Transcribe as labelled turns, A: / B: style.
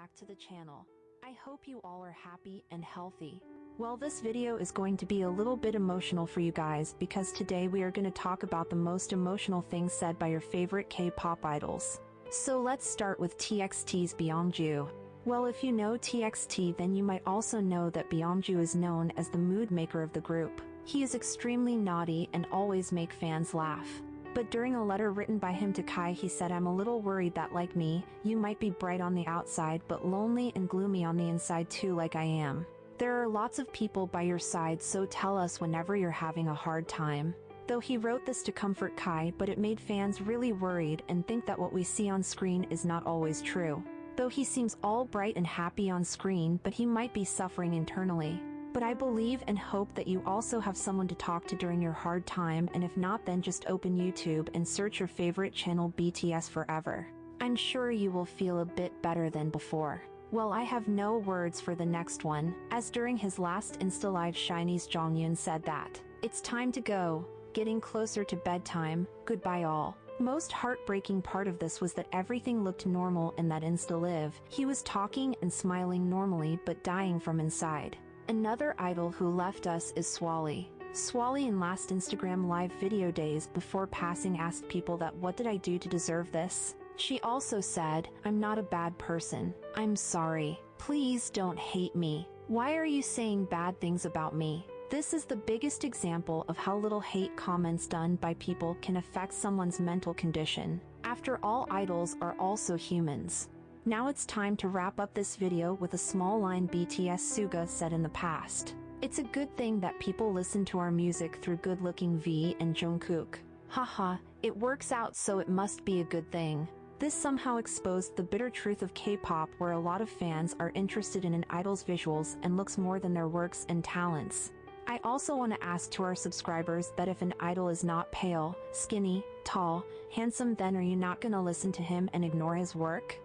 A: back to the channel. I hope you all are happy and healthy. Well, this video is going to be a little bit emotional for you guys because today we are going to talk about the most emotional things said by your favorite K-pop idols. So let's start with TXT's Byungju. Well, if you know TXT, then you might also know that Byungju is known as the mood maker of the group. He is extremely naughty and always make fans laugh. But during a letter written by him to Kai, he said, "I'm a little worried that, like me, you might be bright on the outside but lonely and gloomy on the inside too, like I am. There are lots of people by your side, so tell us whenever you're having a hard time." Though he wrote this to comfort Kai, but it made fans really worried and think that what we see on screen is not always true. Though he seems all bright and happy on screen, but he might be suffering internally. But I believe and hope that you also have someone to talk to during your hard time, and if not, then just open YouTube and search your favorite channel BTS forever. I'm sure you will feel a bit better than before. Well, I have no words for the next one, as during his last Insta Live, Shiny's Jonghyun said that, "It's time to go, getting closer to bedtime, goodbye all." Most heartbreaking part of this was that everything looked normal in that Insta Live. He was talking and smiling normally but dying from inside. Another idol who left us is Swally. Swally in last Instagram Live video days before passing asked people that what did I do to deserve this? She also said, "I'm not a bad person. I'm sorry. Please don't hate me. Why are you saying bad things about me?" This is the biggest example of how little hate comments done by people can affect someone's mental condition. After all, idols are also humans. Now it's time to wrap up this video with a small line BTS Suga said in the past. "It's a good thing that people listen to our music through good-looking V and Jungkook. Haha, it works out, so it must be a good thing." This somehow exposed the bitter truth of K-pop, where a lot of fans are interested in an idol's visuals and looks more than their works and talents. I also want to ask to our subscribers that if an idol is not pale, skinny, tall, handsome, then are you not gonna listen to him and ignore his work?